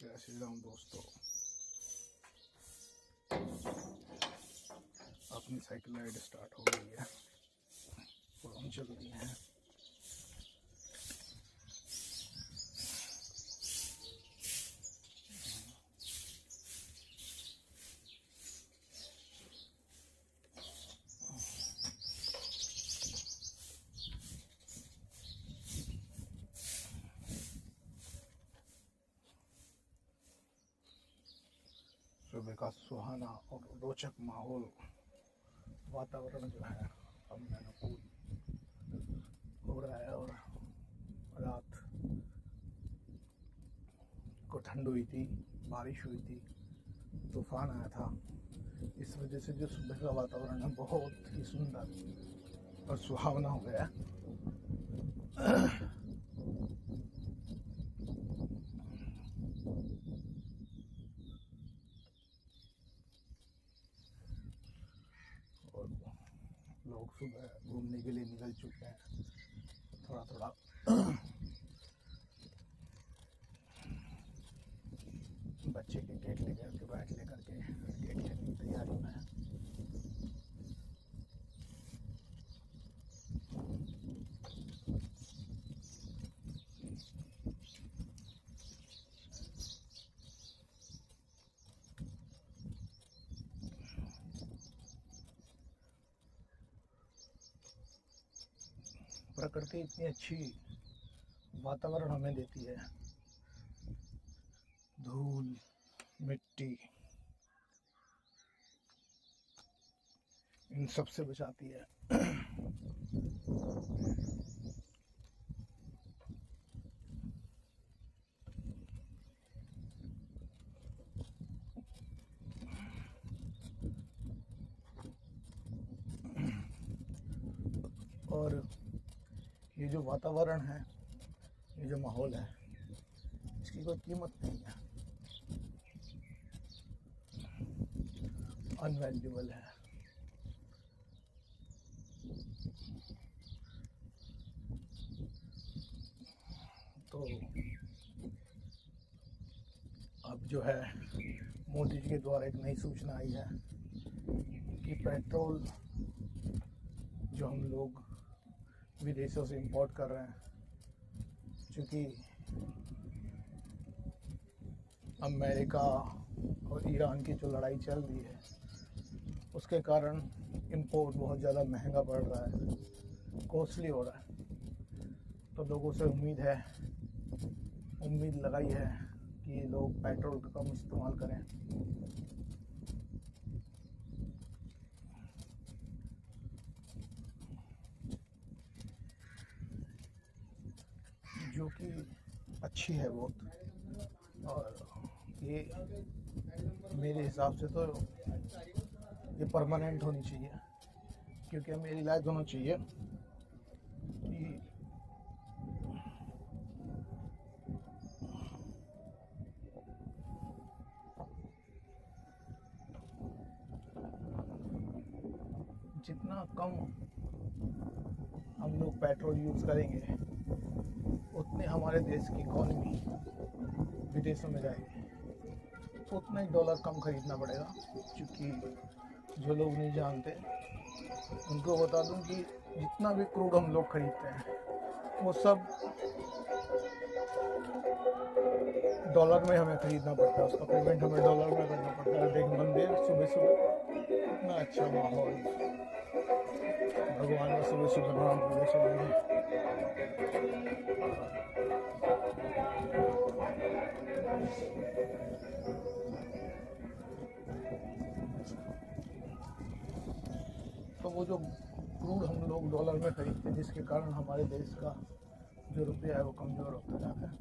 जय श्री राम दोस्तों। अपनी साइकिल राइड स्टार्ट हो गई है और हम चल रही हैं। सुबह का सुहाना और रोचक माहौल, वातावरण जो है अब अनुकूल हो रहा है और रात को ठंड हुई थी, बारिश हुई थी, तूफान आया था। इस वजह से जो सुबह का वातावरण है बहुत ही सुंदर और सुहावना हो गया। और लोग सुबह घूमने के लिए निकल चुके हैं। थोड़ा थोड़ा बच्चे क्रिकेट लेकर के बैट लेकर के क्रिकेट खेलने की तैयारी में है। प्रकृति इतनी अच्छी वातावरण हमें देती है, धूल मिट्टी इन सब से बचाती है। और ये जो वातावरण है, ये जो माहौल है, इसकी कोई कीमत नहीं है, अनवैल्यूएबल है। तो अब जो है मोदी जी के द्वारा एक नई सूचना आई है कि पेट्रोल जो हम लोग विदेशों से इंपोर्ट कर रहे हैं, क्योंकि अमेरिका और ईरान की जो लड़ाई चल रही है उसके कारण इंपोर्ट बहुत ज़्यादा महंगा पड़ रहा है, कॉस्टली हो रहा है। तो लोगों से उम्मीद लगाई है कि लोग पेट्रोल का कम इस्तेमाल करें। जो कि अच्छी है बहुत। और ये मेरे हिसाब से तो ये परमानेंट होनी चाहिए, क्योंकि हमें रियलाइज होना चाहिए कि जितना कम हम लोग पेट्रोल यूज़ करेंगे उतने हमारे देश की इकॉनमी विदेशों में जाएगी, तो उतना ही डॉलर कम खरीदना पड़ेगा। क्योंकि जो लोग नहीं जानते उनको बता दूं कि जितना भी क्रूड हम लोग खरीदते हैं वो सब डॉलर में हमें खरीदना पड़ता है, उसका पेमेंट हमें डॉलर में करना पड़ता है। देख मंदिर सुबह सुबह इतना अच्छा माहौल, भगवान का सुबह सुबह नाम पूरे सुबह। तो वो जो क्रूड हम लोग डॉलर में खरीदते हैं, जिसके कारण हमारे देश का जो रुपया है वो कमज़ोर होता जा रहा है।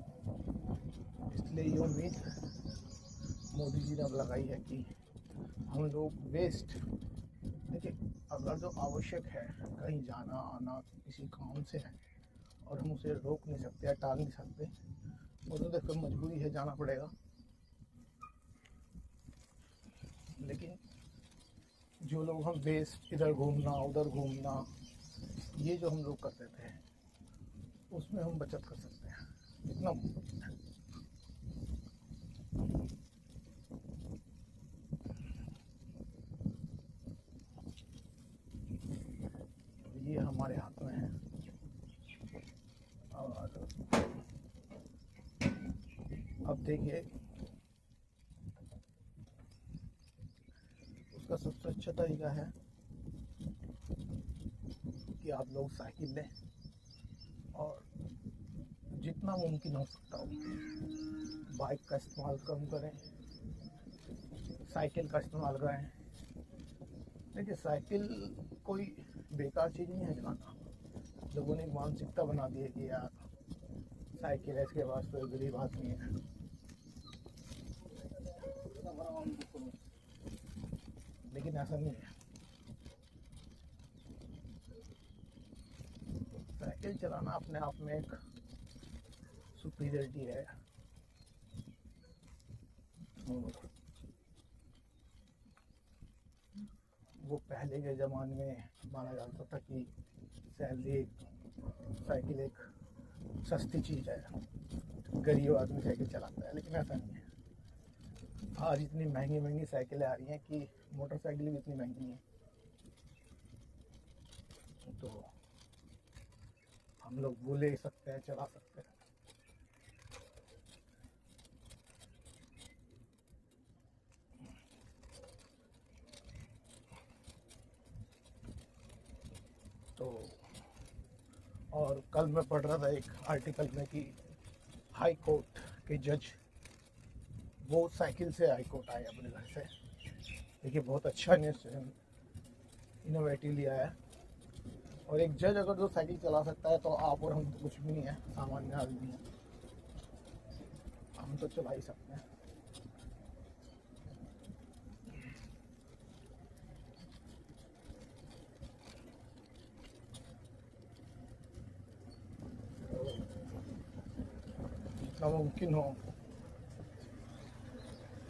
इसलिए ये उम्मीद मोदी जी ने अब लगाई है कि हम लोग वेस्ट, देखिए अगर जो आवश्यक है, कहीं जाना आना किसी काम से है और हम उसे रोक नहीं सकते या टाल नहीं सकते, वो तो देखो मजबूरी है, जाना पड़ेगा। लेकिन जो लोग हम वेस्ट, इधर घूमना उधर घूमना, ये जो हम लोग करते थे, उसमें हम बचत कर सकते हैं, इतना मुमकिन है। देखिए, उसका सबसे अच्छा तरीका है कि आप लोग साइकिल लें और जितना मुमकिन हो सकता हो बाइक का इस्तेमाल कम करें, साइकिल का इस्तेमाल करें। देखिए, साइकिल कोई बेकार चीज़ नहीं है चलाना। लोगों ने मानसिकता बना दी है कि यार साइकिल है, इसके पास कोई गरीब आदमी है, लेकिन ऐसा नहीं है। साइकिल चलाना अपने आप में एक सुपीरियरिटी है। वो पहले के ज़माने में माना जाता था कि साइकिल एक सस्ती चीज़ है, गरीब आदमी साइकिल चलाता है, लेकिन ऐसा नहीं है। आज इतनी महंगी महंगी साइकिलें आ रही हैं कि मोटरसाइकिल भी इतनी महंगी हैं, तो हम लोग वो ले सकते हैं, चला सकते हैं। तो और कल मैं पढ़ रहा था एक आर्टिकल में कि हाई कोर्ट के जज वो साइकिल से हाई कोर्ट आए अपने घर से। देखिए, बहुत अच्छा इनोवेटिव लिया है। और एक जज अगर जो साइकिल चला सकता है तो आप और हम तो कुछ भी नहीं है, सामान्य आदमी है, हम तो चला ही सकते हैं। जितना मुमकिन हो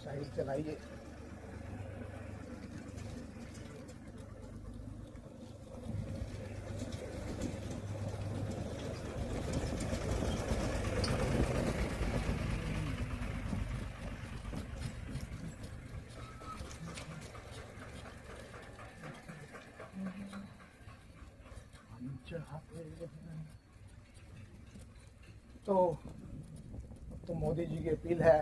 साइकिल चलाइए। तो मोदी जी की अपील है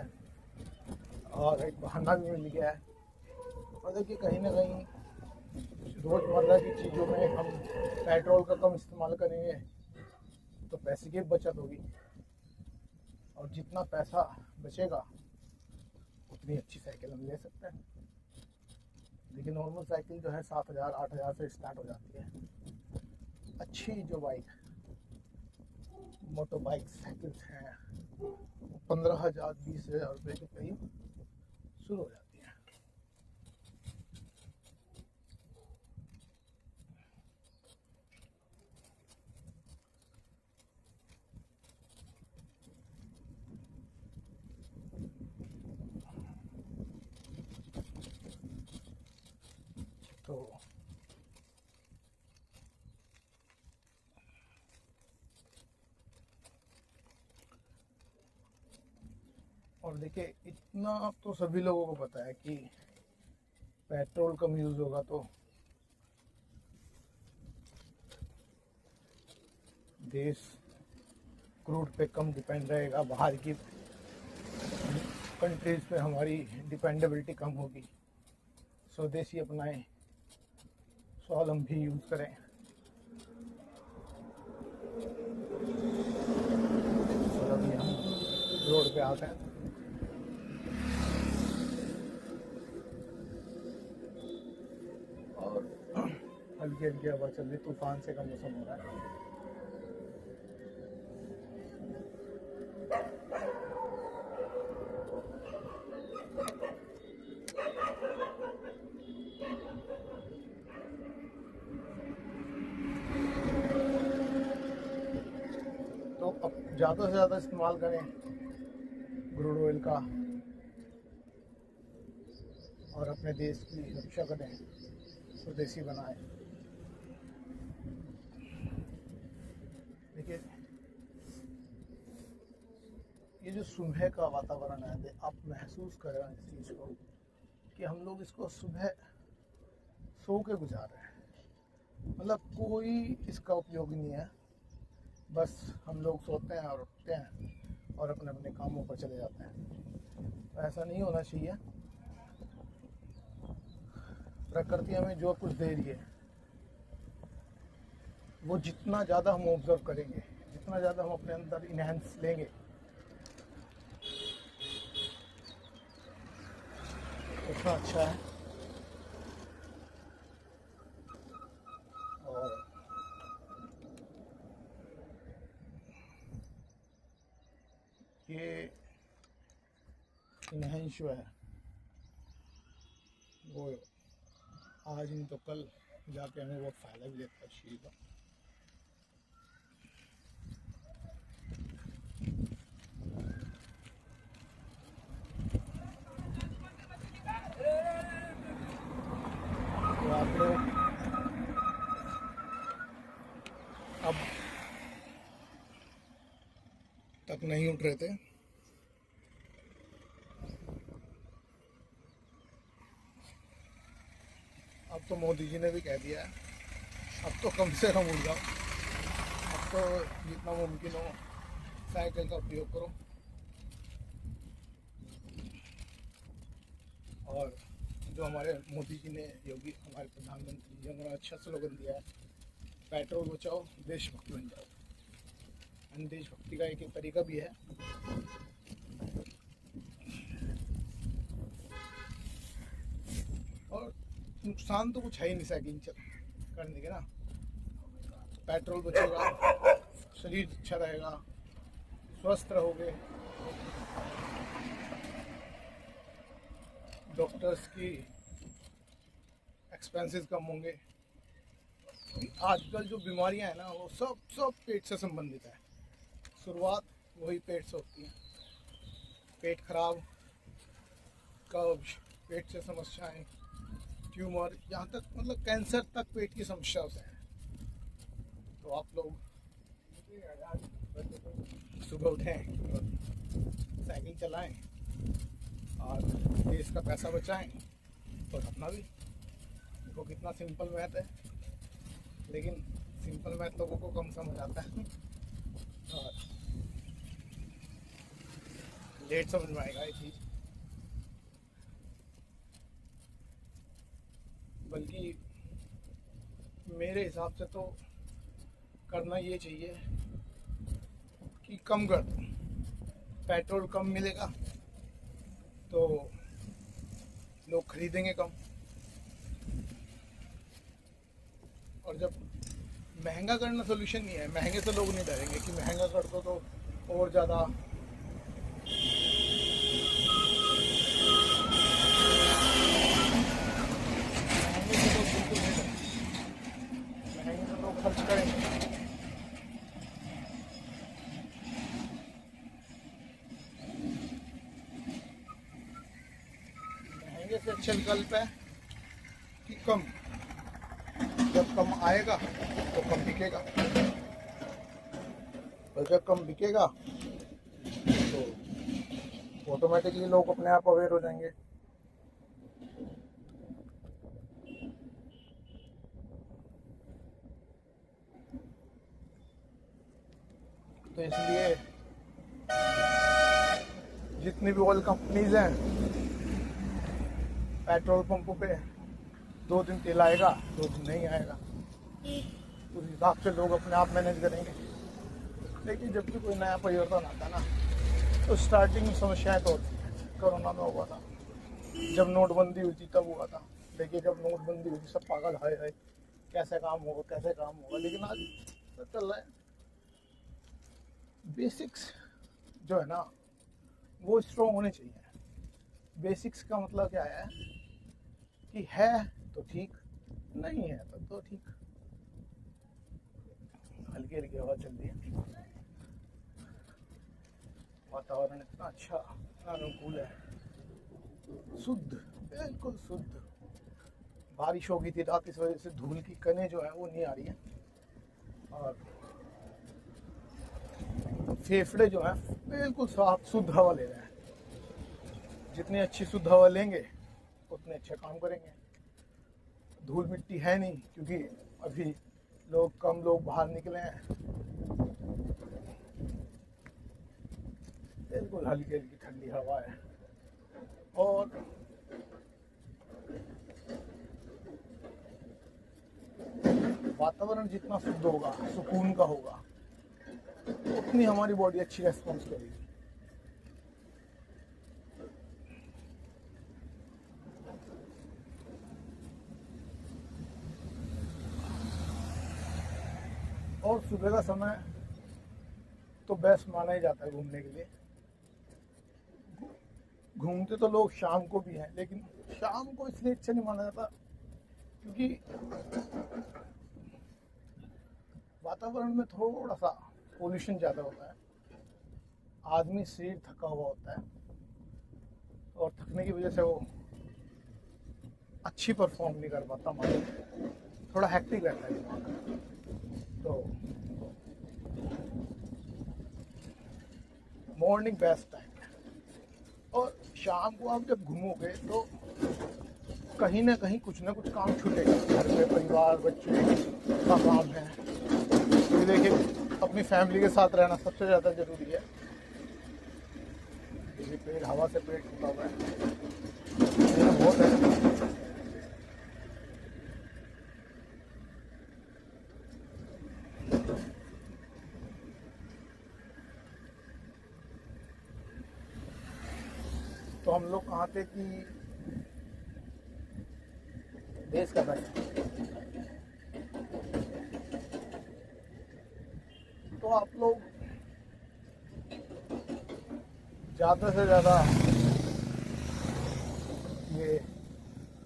और एक बहाना भी मिल गया है। और देखिए, कहीं ना कहीं रोज़मर्रा की चीज़ों में हम पेट्रोल का कम इस्तेमाल करेंगे तो पैसे की बचत होगी, और जितना पैसा बचेगा उतनी अच्छी साइकिल हम ले सकते हैं। लेकिन नॉर्मल साइकिल जो है 7,000 8,000 से स्टार्ट हो जाती है। अच्छी जो बाइक मोटर बाइक साइकिल्स हैं 15,000 20,000 रुपये के करीब शुरू हो जाती है। तो और देखिए, इतना तो सभी लोगों को पता है कि पेट्रोल कम यूज़ होगा तो देश क्रूड पे कम डिपेंड रहेगा, बाहर की कंट्रीज़ पे हमारी डिपेंडेबिलिटी कम होगी। स्वदेशी अपनाएं, स्वावलंबी यूज़ करें। और अभी हम रोड पे आते हैं। और हल्की हल्की हवा चल रही, तूफान से का मौसम हो रहा है। तो अब ज़्यादा से ज़्यादा इस्तेमाल करें क्रूड ऑयल का और अपने देश की रक्षा करें, स्वदेशी बनाएं। देखिए, ये जो सुबह का वातावरण है, आप महसूस कर रहे हैं इस चीज़ को कि हम लोग इसको सुबह सो के गुजार रहे हैं। मतलब कोई इसका उपयोग नहीं है, बस हम लोग सोते हैं और उठते हैं और अपने अपने कामों पर चले जाते हैं। तो ऐसा नहीं होना चाहिए। प्रकृति हमें जो कुछ दे रही है वो जितना ज़्यादा हम ऑब्जर्व करेंगे, जितना ज़्यादा हम अपने अंदर इनहेंस लेंगे, उतना अच्छा है। और ये इनहेंस जो है वो आज नहीं तो कल जाके हमें बहुत फ़ायदा भी देता है इस चीज़ का। तो आप लोग अब तक नहीं उठ रहे थे, अब तो मोदी जी ने भी कह दिया है अब तो कम से कम उठ जाओ। अब तो जितना मुमकिन हो साइकिल का उपयोग करो। और जो हमारे मोदी जी ने, योगी हमारे प्रधानमंत्री जी ने बड़ा अच्छा स्लोगन दिया है, पेट्रोल बचाओ देशभक्त बन जाओ। एंड देशभक्ति का एक तरीका भी है और नुकसान तो कुछ है ही नहीं साइकिलिंग करने के ना। पेट्रोल बचेगा, शरीर अच्छा रहेगा, स्वस्थ रहोगे, डॉक्टर्स की एक्सपेंसेस कम होंगे। आजकल जो बीमारियां हैं ना वो सब पेट से संबंधित है। शुरुआत वही पेट से होती है। पेट खराब, कब्ज, पेट से समस्याएं, ट्यूमर, यहाँ तक मतलब कैंसर तक पेट की समस्या से है। तो आप लोग सुबह उठें और साइकिल चलाएं और देश का पैसा बचाएं और अपना भी। देखो कितना सिंपल मैथ है, लेकिन सिंपल मैथ लोगों को कम समझ आता है और लेट समझ में आएगा ये चीज़। बल्कि मेरे हिसाब से तो करना ये चाहिए कि कम कर दो, पेट्रोल कम मिलेगा तो लोग खरीदेंगे कम। और जब महंगा करना सोल्यूशन नहीं है, महंगे से लोग नहीं डरेंगे कि महंगा कर दो तो और ज़्यादा महंगे से लोग खर्च करेंगे। महंगे से अच्छा विकल्प है कि कम, जब कम आएगा तो कम बिकेगा, और जब कम बिकेगा तो ऑटोमेटिकली लोग अपने आप अवेयर हो जाएंगे। तो इसलिए जितनी भी ऑयल कंपनीज हैं, पेट्रोल पंपों पे 2 दिन तेल आएगा, 2 दिन नहीं आएगा, उस हिसाब से लोग अपने आप मैनेज करेंगे। लेकिन जब भी कोई नया परिवर्तन आता ना तो स्टार्टिंग में समस्याएं तो होती हैं। कोरोना में हुआ था, जब नोटबंदी हुई थी तब हुआ था। देखिए जब नोटबंदी हुई थी सब पागल है कैसे काम होगा कैसे काम होगा, लेकिन आज सब चल रहा है। बेसिक्स जो है ना वो स्ट्रॉन्ग होने चाहिए। बेसिक्स का मतलब क्या है कि है तो ठीक, नहीं है तो ठीक। हल्की हल्की हवा चल रही है, वातावरण इतना अच्छा, इतना अनुकूल है, शुद्ध, बिल्कुल शुद्ध। बारिश हो गई थी रात, इस वजह से धूल की कणें जो है वो नहीं आ रही है और फेफड़े जो हैं बिल्कुल साफ शुद्ध हवा ले रहे हैं। जितनी अच्छी शुद्ध हवा लेंगे उतने अच्छे काम करेंगे। धूल मिट्टी है नहीं क्योंकि अभी कम लोग बाहर निकले हैं। बिल्कुल हल्की हल्की ठंडी हवा है। और वातावरण जितना शुद्ध होगा, सुकून का होगा, उतनी हमारी बॉडी अच्छी रेस्पॉन्स करेगी। और सुबह का समय तो बेस्ट माना ही जाता है घूमने के लिए। घूमते तो लोग शाम को भी हैं, लेकिन शाम को इसलिए अच्छा नहीं माना जाता क्योंकि वातावरण में थोड़ा सा पोल्यूशन ज़्यादा होता है, आदमी शरीर थका हुआ होता है और थकने की वजह से वो अच्छी परफॉर्म नहीं कर पाता, माइंड थोड़ा हैक्टिक रहता है दिमाग। तो मॉर्निंग बेस्ट टाइम है। और शाम को आप जब घूमोगे तो कहीं ना कहीं कुछ ना कुछ काम छूटेगा, घर पे परिवार बच्चे का काम है। तो देखिए, अपनी फैमिली के साथ रहना सबसे ज़्यादा ज़रूरी है। क्योंकि पेट हवा से पेट फूटा हुआ है, ये बहुत है। तो हम लोग कहाँ थे कि देश का बजट, तो आप लोग ज़्यादा से ज़्यादा ये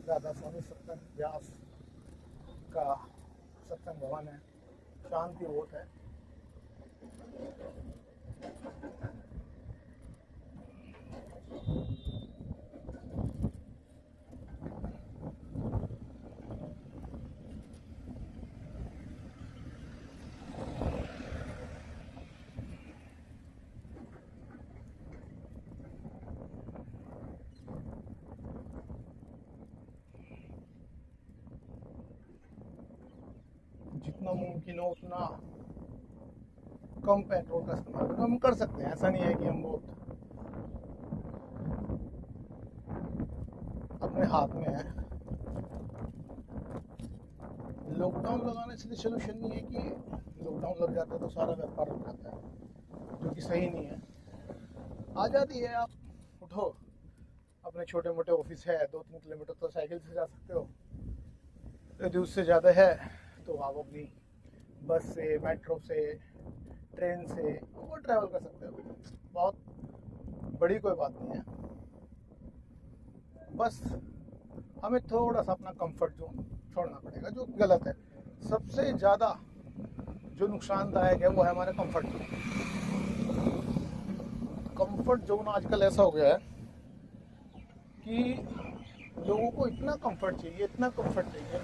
राधा स्वामी सत्संग व्यास का सत्संग भवन है, शांति बहुत है। जितना मुमकिन हो उतना कम पेट्रोल का इस्तेमाल हम कर सकते हैं। ऐसा नहीं है कि हम बहुत अपने हाथ में है। लॉकडाउन लगाने से सोल्यूशन नहीं है कि लॉकडाउन लग जाता है तो सारा व्यापार रुक जाता है, जो कि सही नहीं है। आज़ादी है, आप उठो, अपने छोटे मोटे ऑफिस है 2-3 किलोमीटर तो साइकिल से जा सकते हो, यदि उससे ज़्यादा है तो आप अपनी बस से, मेट्रो से, ट्रेन से वो ट्रैवल कर सकते हो। बहुत बड़ी कोई बात नहीं है, बस हमें थोड़ा सा अपना कंफर्ट जोन छोड़ना पड़ेगा, जो गलत है। सबसे ज़्यादा जो नुकसानदायक है वो है हमारा कंफर्ट जोन। कंफर्ट जोन आजकल ऐसा हो गया है कि लोगों को इतना कंफर्ट चाहिए, इतना कंफर्ट चाहिए,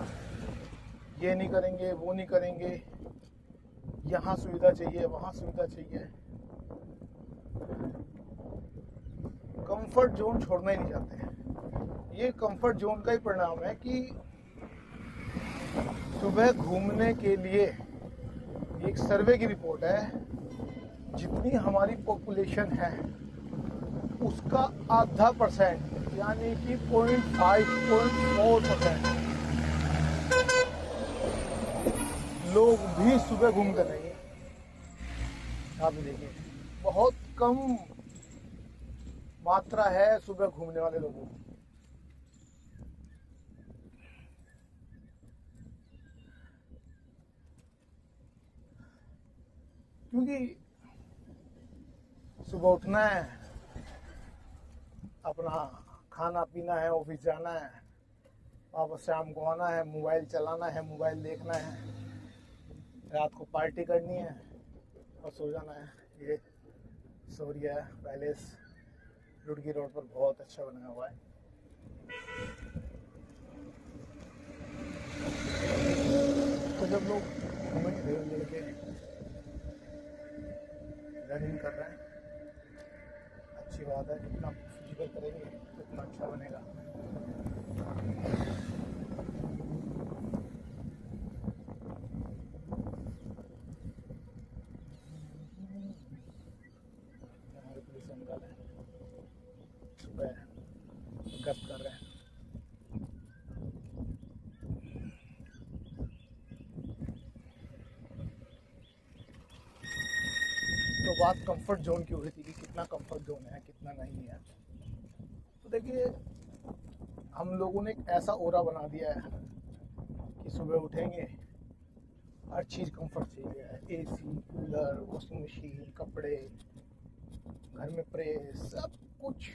ये नहीं करेंगे, वो नहीं करेंगे, यहाँ सुविधा चाहिए, वहाँ सुविधा चाहिए। कंफर्ट जोन छोड़ना ही नहीं चाहते। ये कंफर्ट जोन का ही परिणाम है कि सुबह घूमने के लिए, एक सर्वे की रिपोर्ट है, जितनी हमारी पॉपुलेशन है उसका आधा % यानी कि 0.5-0.4% लोग भी सुबह घूमते नहीं। आप देखिए, बहुत कम मात्रा है सुबह घूमने वाले लोगों की। क्योंकि सुबह उठना है, अपना खाना पीना है, ऑफिस जाना है, वापस शाम को आना है, मोबाइल चलाना है, मोबाइल देखना है, रात को पार्टी करनी है और सो जाना है। ये सूर्या पैलेस रुड़की रोड पर बहुत अच्छा बना हुआ है। तो जब लोग घूमेंगे लड़के रनिंग कर रहे हैं, अच्छी बात है, जितना फिजिकल करेंगे उतना अच्छा बनेगा। हमारे पुलिस अंकल बात कंफर्ट जोन की हुई थी कि कितना कंफर्ट जोन है कितना नहीं है। तो देखिए हम लोगों ने एक ऐसा ओरा बना दिया है कि सुबह उठेंगे हर चीज़ कंफर्ट चाहिए, एसी, कूलर, वॉशिंग मशीन, कपड़े, घर में प्रेस, सब कुछ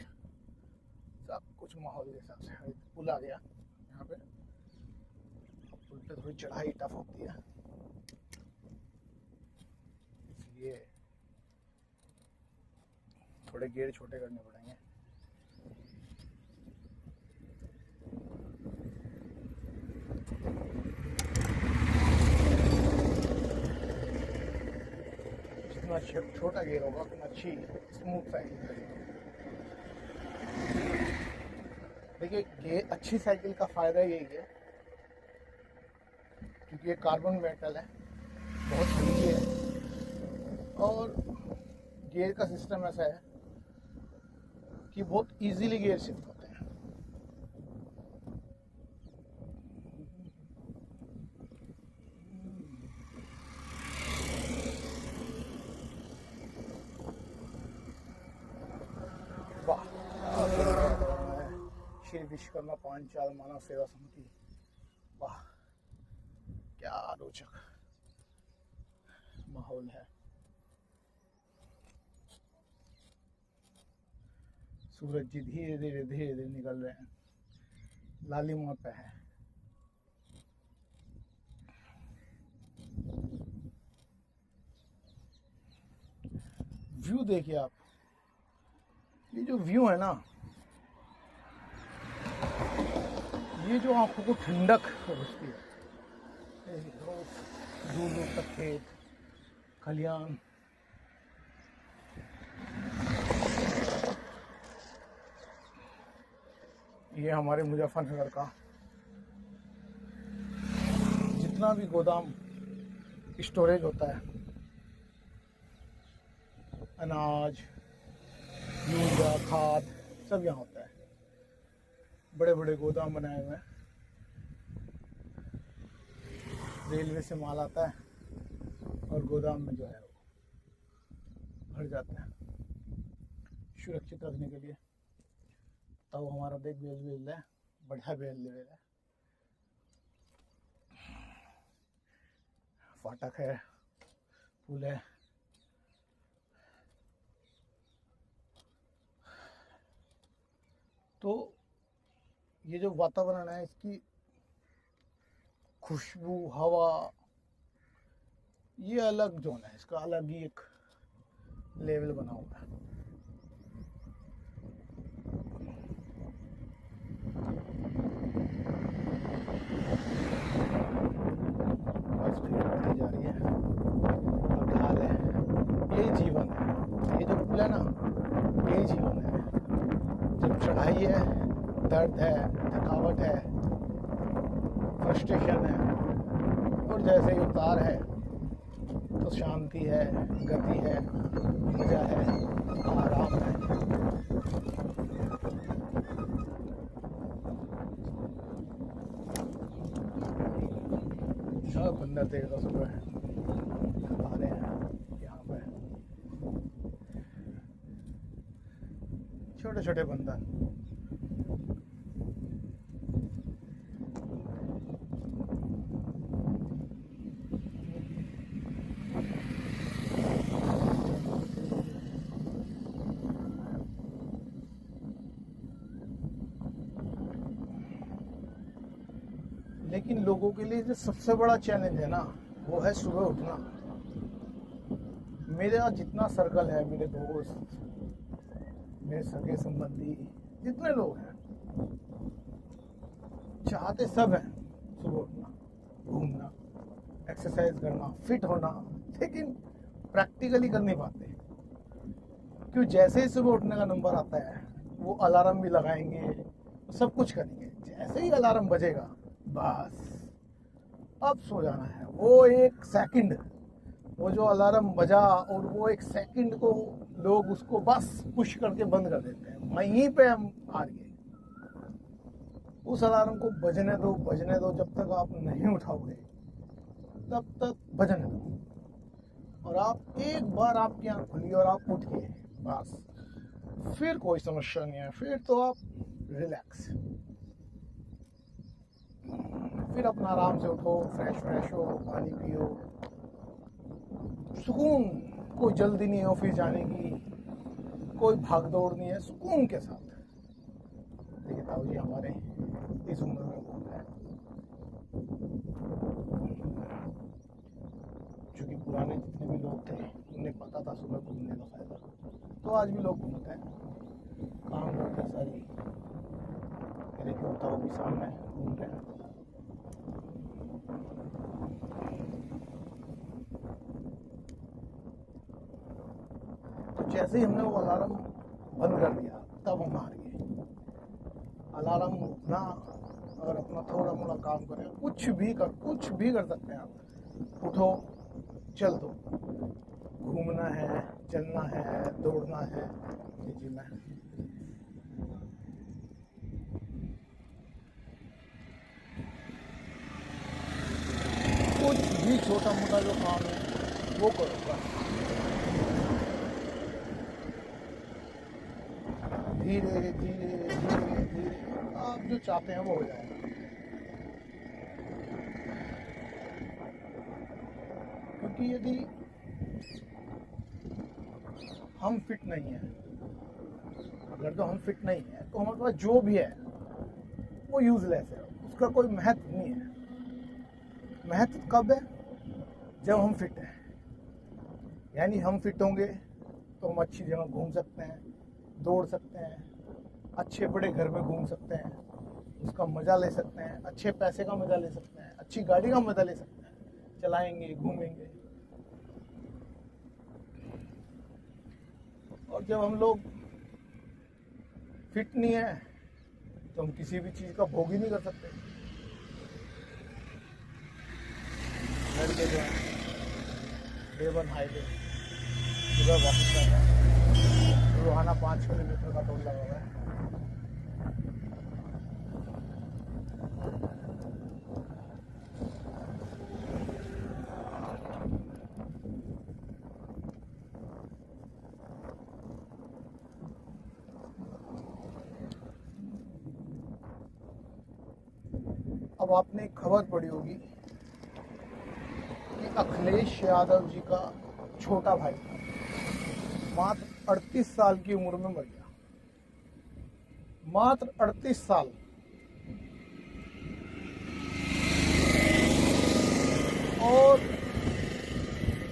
माहौल के हिसाब से। पुल आ गया यहाँ पे, पुल पे थोड़ी चढ़ाई टफ होती है, इसलिए थोड़े गेयर छोटे करने पड़ेंगे। जितना छोटा गेयर होगा उतना अच्छी स्मूथ साइकिल चलेगी। देखिए गेयर अच्छी साइकिल का फ़ायदा यही है क्योंकि ये कार्बन मेटल है, बहुत हल्की है, और गियर का सिस्टम ऐसा है कि बहुत इजीली गियर शिफ्ट होते हैं। वाह, श्री विश्वकर्मा पांचाल मानव सेवा समिति, वाह क्या रोचक माहौल है। सूरज जी धीरे धीरे निकल रहे हैं, लालिमा पे है। व्यू देखिए आप, ये जो व्यू है ना, ये जो आंखों को ठंडक पहुंचती है, दूर दूर तक खेत खलियान, ये हमारे मुजफ्फरनगर का जितना भी गोदाम स्टोरेज होता है, अनाज, यूरिया, खाद, सब यहाँ होता है। बड़े बड़े गोदाम बनाए हुए हैं, रेलवे से माल आता है और गोदाम में जो है वो भर जाता है सुरक्षित रखने के लिए। तब हमारा देख बेल है, बढ़िया बेल है, फाटक है, पुल है। तो ये जो वातावरण है, इसकी खुशबू, हवा, ये अलग जोन है, इसका अलग ही एक लेवल बना हुआ है। बस भीड़ बढ़ती जा रही है, अब ढाल है, यही जीवन है। ये जो पुल है ना, यही जीवन है। जब चढ़ाई है, दर्द है, थकावट है, फ्रस्ट्रेशन है, और जैसे ही उतार है तो शांति है, गति है, मजा है, आराम है। सब बंदर देखो सुबह आ रहे हैं यहाँ पे, छोटे छोटे बंदर। लेकिन लोगों के लिए जो सबसे बड़ा चैलेंज है ना, वो है सुबह उठना। मेरा जितना सर्कल है, मेरे दोस्त, मेरे सगे संबंधी, जितने लोग हैं, चाहते सब हैं सुबह उठना, घूमना, एक्सरसाइज करना, फिट होना, लेकिन प्रैक्टिकली कर नहीं पाते। क्यों? जैसे ही सुबह उठने का नंबर आता है, वो अलार्म भी लगाएंगे, सब कुछ करेंगे। जैसे ही अलार्म बजेगा, बस अब सो जाना है। वो एक सेकंड, वो जो अलार्म बजा और वो एक सेकंड को लोग उसको बस पुश करके बंद कर देते हैं। वहीं पे हम हार गए। उस अलार्म को बजने दो, जब तक आप नहीं उठाओगे तब तक बजने दो। और आप एक बार आपकी आँख खुली और आप उठ गए, बस फिर कोई समस्या नहीं है, फिर तो आप रिलैक्स, फिर अपना आराम से उठो, फ्रेश हो, पानी पियो, सुकून, कोई जल्दी नहीं है ऑफिस जाने की, कोई भाग दौड़ नहीं है, सुकून के साथ। देखिए ताऊ जी हमारे इस उम्र में घूम रहे हैं, क्योंकि पुराने जितने भी लोग थे उन्हें पता था सुबह घूमने का फायदा, तो आज भी लोग घूमते हैं, काम करते सारी मेरे जो ताऊ भी सामने घूम रहे हैं। तो जैसे ही हमने वो अलार्म बंद कर दिया तब हम हार गए। अलार्म उठना और अपना थोड़ा मोड़ा काम करें, कुछ भी कर सकते हैं आप, उठो चल दो, घूमना है, चलना है, दौड़ना है, जी मैं कुछ भी छोटा मोटा जो काम है वो करूँगा, धीरे धीरे धीरे धीरे आप जो चाहते हैं वो हो जाएगा। क्योंकि यदि हम फिट नहीं है, अगर तो हम फिट नहीं है तो हमारे पास जो भी है वो यूजलेस है, उसका कोई महत्व नहीं है। महत्व कब है? जब हम फिट हैं, यानी हम फिट होंगे तो हम अच्छी जगह घूम सकते हैं, दौड़ सकते हैं, अच्छे बड़े घर में घूम सकते हैं, उसका मज़ा ले सकते हैं, अच्छे पैसे का मज़ा ले सकते हैं, अच्छी गाड़ी का मज़ा ले सकते हैं, चलाएंगे, घूमेंगे। और जब हम लोग फिट नहीं है तो हम किसी भी चीज़ का भोग ही नहीं कर सकते। लड़के जो है A1 हाईवे सुबह वापस कर रहे हैं, रोहाना 5 किलोमीटर का टोल लगा हुआ है। अब आपने एक खबर पढ़ी होगी कि अखिलेश यादव जी का छोटा भाई मात्र 38 साल की उम्र में मर गया, मात्र 38 साल। और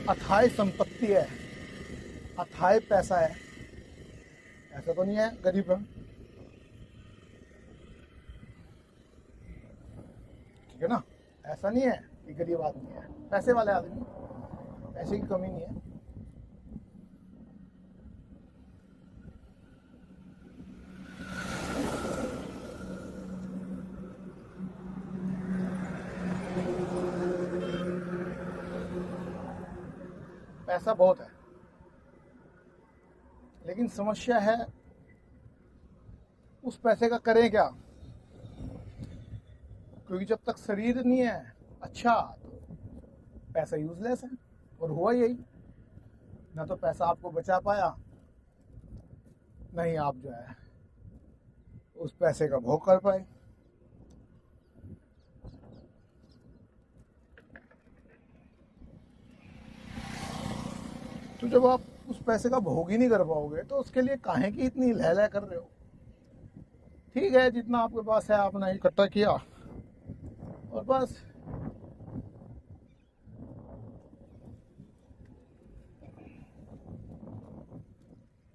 अथाह संपत्ति है, अथाह पैसा है, ऐसा तो नहीं है गरीब है, ठीक है ना, ऐसा नहीं है कि गरीब आदमी है, पैसे वाले आदमी, पैसे की कमी नहीं है। पैसा बहुत है, लेकिन समस्या है उस पैसे का करें क्या, क्योंकि जब तक शरीर नहीं है अच्छा तो पैसा यूजलेस है। और हुआ यही, ना तो पैसा आपको बचा पाया, नहीं आप जो है उस पैसे का भोग कर पाए। तो जब आप उस पैसे का भोग ही नहीं कर पाओगे तो उसके लिए काहे की इतनी लहला कर रहे हो। ठीक है, जितना आपके पास है आपने इकट्ठा किया और बस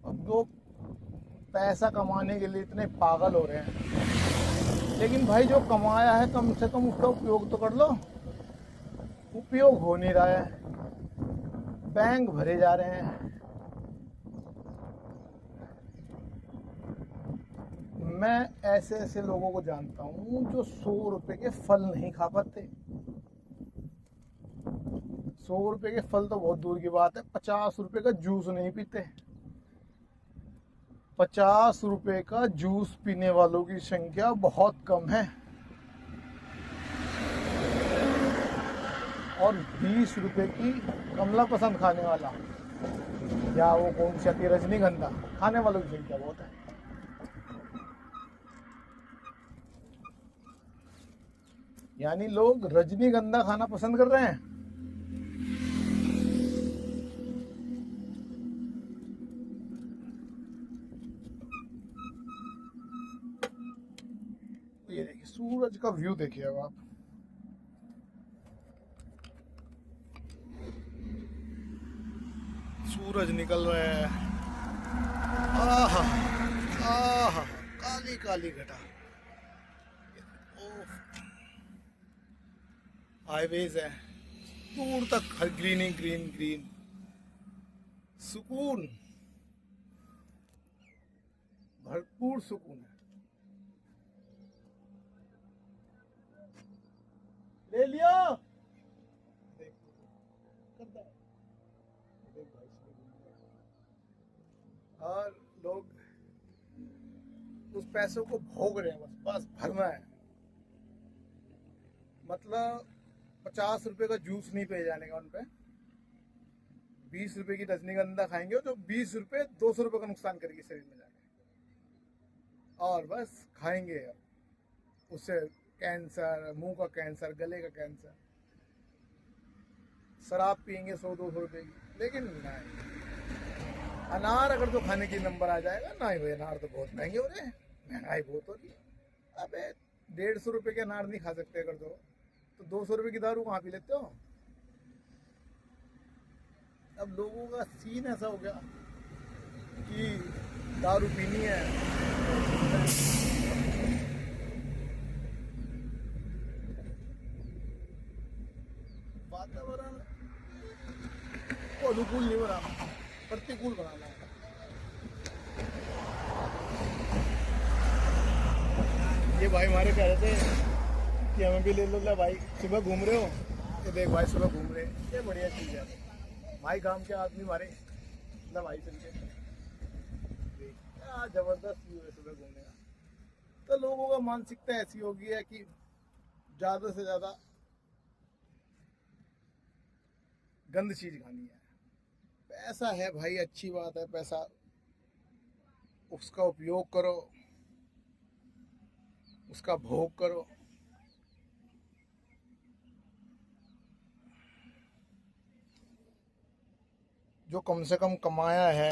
अब लोग पैसा कमाने के लिए इतने पागल हो रहे हैं, लेकिन भाई जो कमाया है कम से कम उसका उपयोग तो कर लो। उपयोग हो नहीं रहा है, बैंक भरे जा रहे हैं। मैं ऐसे ऐसे लोगों को जानता हूँ जो 100 रुपए के फल नहीं खा पाते। 100 रुपए के फल तो बहुत दूर की बात है, 50 रुपए का जूस नहीं पीते। 50 रुपए का जूस पीने वालों की संख्या बहुत कम है। और 20 रुपए की कमला पसंद खाने वाला, या वो कौन सी आती है रजनीगंधा खाने वालों की संख्या बहुत है। यानी लोग रजनीगंधा खाना पसंद कर रहे हैं। ये देखिए सूरज का व्यू देखिए अब आप। सूरज निकल रहा है, आहा आहा, काली काली घटा। हाईवेज है, दूर तक हर ग्रीन ही ग्रीन ग्रीन, सुकून, भरपूर सुकून है। ले लियो। और लोग उस पैसों को भोग रहे हैं, बस भरना है। मतलब 50 रुपए का जूस नहीं पे जाने का उन पे, 20 रुपए की रजनीगंधा खाएंगे जो 20 रुपए 200 रुपए का नुकसान करेगी शरीर में जाके, और बस खाएंगे। उससे कैंसर, मुंह का कैंसर, गले का कैंसर। शराब पियेंगे 100-200 रुपए की, लेकिन नहीं। अनार अगर तो खाने की नंबर आ जाएगा, नहीं भाई अनार तो बहुत महंगे हो रहे हैं, महंगाई बहुत हो रही है। अबे 150 रुपए के अनार नहीं खा सकते अगर तो 200 रुपए की दारू कहाँ पी लेते हो। अब लोगों का सीन ऐसा हो गया कि दारू पीनी है, वातावरण को अनुकूल नहीं बनाना, प्रतिकूल बनाना है। ये भाई हमारे कह रहे थे कि हमें भी ले लो। ला भाई सुबह घूम रहे हो, ये देख भाई सुबह घूम रहे, ये बढ़िया चीज़ है भाई। काम के आदमी हमारे ना भाई, चल के क्या जबरदस्त व्यू है सुबह घूमने का। तो लोगों का मानसिकता ऐसी हो गई है कि ज़्यादा से ज़्यादा गंद चीज़ खानी है। पैसा है भाई, अच्छी बात है, पैसा उसका उपयोग करो, उसका भोग करो। जो कम से कम कमाया है